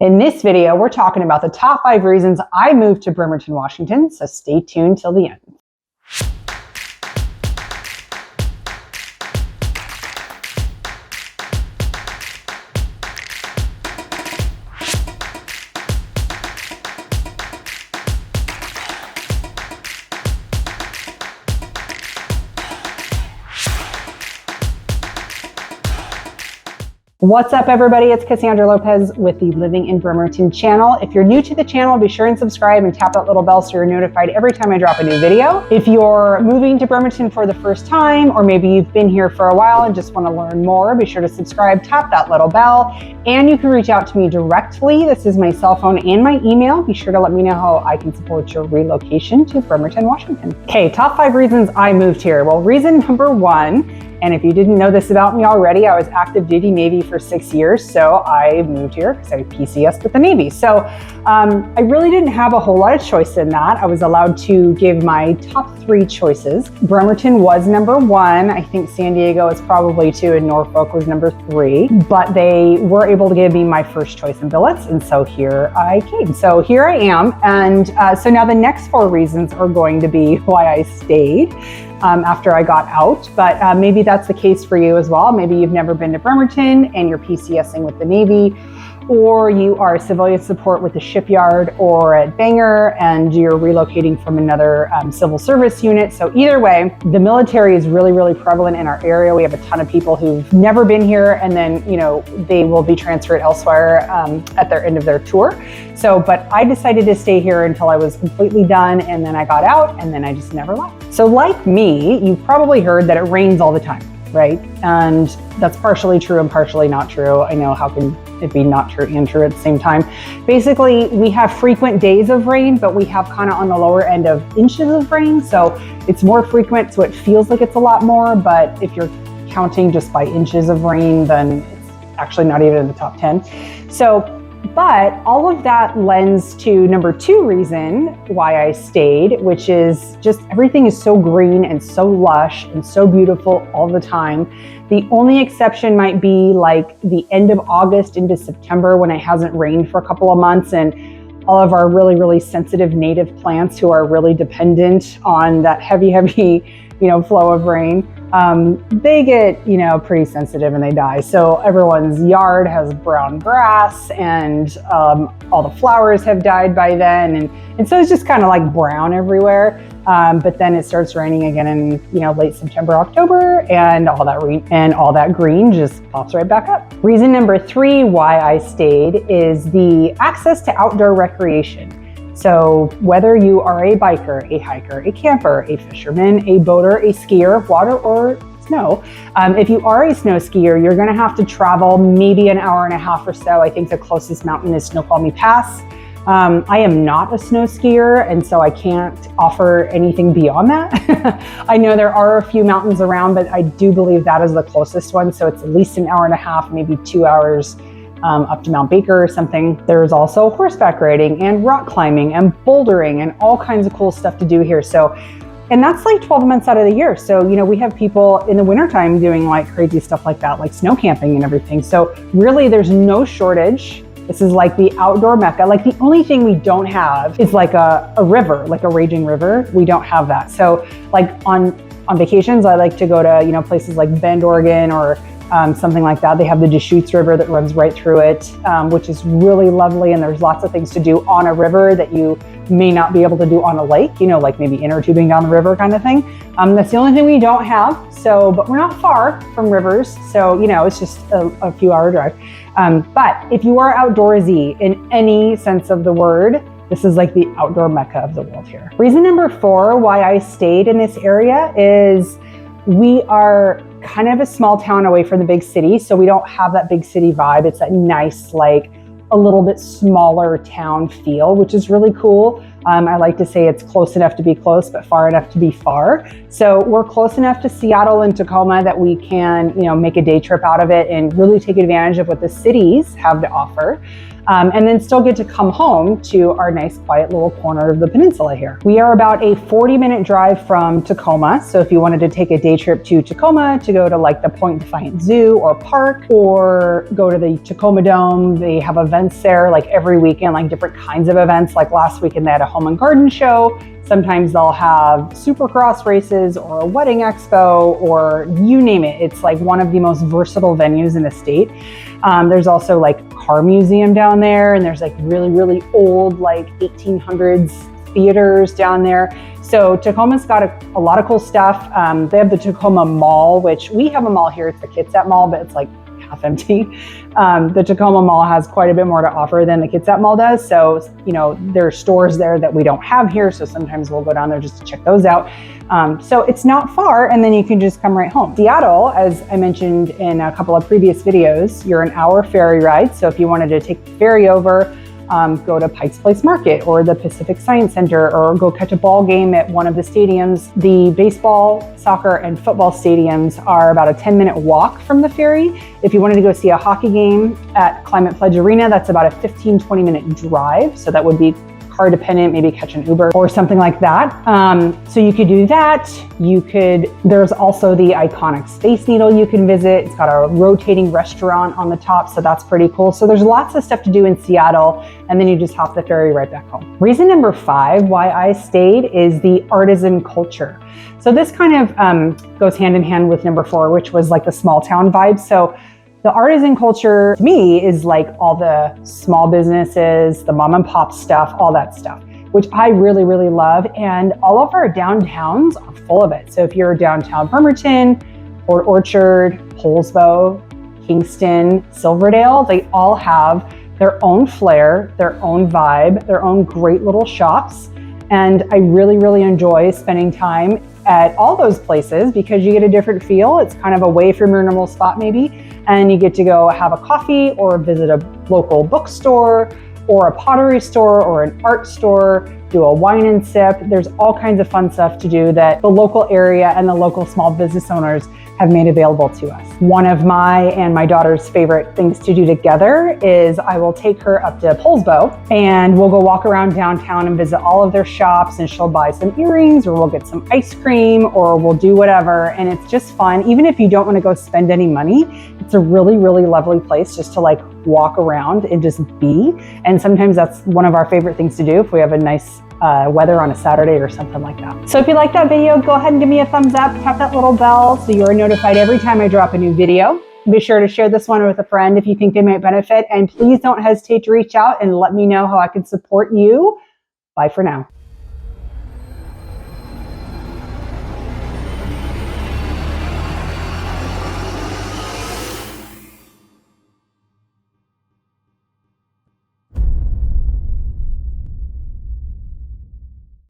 In this video, we're talking about the top 5 reasons I moved to Bremerton, Washington, so stay tuned till the end. What's up, everybody? It's Cassandra Lopez with the Living in Bremerton channel. If you're new to the channel, be sure and subscribe and tap that little bell so you're notified every time I drop a new video. If you're moving to Bremerton for the first time, or maybe you've been here for a while and just want to learn more, be sure to subscribe, tap that little bell, and you can reach out to me directly. This is my cell phone and my email. Be sure to let me know how I can support your relocation to Bremerton, Washington. Okay, top 5 reasons I moved here. Well, reason number 1, and if you didn't know this about me already, I was active duty Navy for 6 years. So I moved here because I PCS'd with the Navy. So I really didn't have a whole lot of choice in that. I was allowed to give my top 3 choices. Bremerton was number 1. I think San Diego is probably 2 and Norfolk was number 3. But they were able to give me my first choice in billets. And so here I came. So here I am. And so now the next 4 reasons are going to be why I stayed after I got out, but maybe that's the case for you as well. Maybe you've never been to Bremerton and you're PCSing with the Navy, or you are civilian support with the shipyard or at Bangor and you're relocating from another civil service unit. So either way, the military is really, really prevalent in our area. We have a ton of people who've never been here and then, you know, they will be transferred elsewhere at their end of their tour. So, but I decided to stay here until I was completely done, and then I got out and then I just never left. So like me, you've probably heard that it rains all the time, right? And that's partially true and partially not true. I know, how can it be not true and true at the same time? Basically, we have frequent days of rain, but we have kind of on the lower end of inches of rain. So it's more frequent, so it feels like it's a lot more, but if you're counting just by inches of rain, then it's actually not even in the top 10. So, but all of that lends to number 2 reason why I stayed, which is just everything is so green and so lush and so beautiful all the time. The only exception might be like the end of August into September when it hasn't rained for a couple of months, and all of our really, really sensitive native plants who are really dependent on that heavy, flow of rain, they get, pretty sensitive and they die. So everyone's yard has brown grass and all the flowers have died by then. And so it's just kind of like brown everywhere. But then it starts raining again in, late September, October, and all that green just pops right back up. Reason number 3 why I stayed is the access to outdoor recreation. So whether you are a biker, a hiker, a camper, a fisherman, a boater, a skier, water or snow, if you are a snow skier, you're gonna have to travel maybe an hour and a half or so. I think the closest mountain is Snoqualmie Pass. I am not a snow skier, and so I can't offer anything beyond that. I know there are a few mountains around, but I do believe that is the closest one. So it's at least an hour and a half, maybe 2 hours up to Mount Baker or something. There's also horseback riding and rock climbing and bouldering and all kinds of cool stuff to do here. So, and that's like 12 months out of the year. So, we have people in the wintertime doing like crazy stuff like that, like snow camping and everything. So really there's no shortage. This is like the outdoor mecca. Like the only thing we don't have is like a river, like a raging river. We don't have that. So like on vacations, I like to go to, places like Bend, Oregon, or something like that. They have the Deschutes River that runs right through it, which is really lovely. And there's lots of things to do on a river that you may not be able to do on a lake, like maybe inner tubing down the river kind of thing. That's the only thing we don't have. So, but we're not far from rivers. So, it's just a few hour drive. But if you are outdoorsy in any sense of the word, this is like the outdoor mecca of the world here. Reason number 4 why I stayed in this area is we are kind of a small town away from the big city. So we don't have that big city vibe. It's that nice, like a little bit smaller town feel, which is really cool. I like to say it's close enough to be close, but far enough to be far. So we're close enough to Seattle and Tacoma that we can, make a day trip out of it and really take advantage of what the cities have to offer. and then still get to come home to our nice quiet little corner of the peninsula here. We are about a 40-minute drive from Tacoma. So if you wanted to take a day trip to Tacoma to go to like the Point Defiant Zoo or park, or go to the Tacoma Dome, they have events there like every weekend, like different kinds of events. Like last weekend they had a home and garden show. Sometimes they'll have supercross races or a wedding expo, or you name it. It's like one of the most versatile venues in the state. There's also like car museum down there, and there's like really old like 1800s theaters down there. So Tacoma's got a lot of cool stuff. They have the Tacoma Mall, which we have a mall here. It's the Kitsap Mall, but it's like half empty. The Tacoma Mall has quite a bit more to offer than the Kitsap Mall does. So, you know, there are stores there that we don't have here. So sometimes we'll go down there just to check those out. So it's not far, and then you can just come right home. Seattle, as I mentioned in a couple of previous videos, you're an hour ferry ride. So if you wanted to take the ferry over, go to Pike's Place Market or the Pacific Science Center, or go catch a ball game at one of the stadiums. The baseball, soccer, and football stadiums are about a 10-minute walk from the ferry. If you wanted to go see a hockey game at Climate Pledge Arena, that's about a 15-20-minute drive. So that would be car dependent, maybe catch an Uber or something like that. So you could do that. There's also the iconic Space Needle you can visit. It's got a rotating restaurant on the top, so that's pretty cool. So there's lots of stuff to do in Seattle, and then you just hop the ferry right back home. Reason number 5 why I stayed is the artisan culture. So this kind of goes hand in hand with number 4, which was like the small town vibe. So the artisan culture to me is like all the small businesses, the mom and pop stuff, all that stuff, which I really love. And all of our downtowns are full of it. So if you're downtown Bremerton, Port Orchard, Poulsbo, Kingston, Silverdale, they all have their own flair, their own vibe, their own great little shops. And I really enjoy spending time at all those places because you get a different feel. It's kind of away from your normal spot maybe, and you get to go have a coffee or visit a local bookstore or a pottery store or an art store, do a wine and sip. There's all kinds of fun stuff to do that the local area and the local small business owners have made available to us. One of my and my daughter's favorite things to do together is I will take her up to Poulsbo and we'll go walk around downtown and visit all of their shops, and she'll buy some earrings, or we'll get some ice cream, or we'll do whatever. And it's just fun. Even if you don't want to go spend any money, it's a really lovely place just to like walk around and just be. And sometimes that's one of our favorite things to do if we have a nice weather on a Saturday or something like that. So if you like that video, go ahead and give me a thumbs up, tap that little bell so you are notified every time I drop a new video. Be sure to share this one with a friend if you think they might benefit, and please don't hesitate to reach out and let me know how I can support you. Bye for now.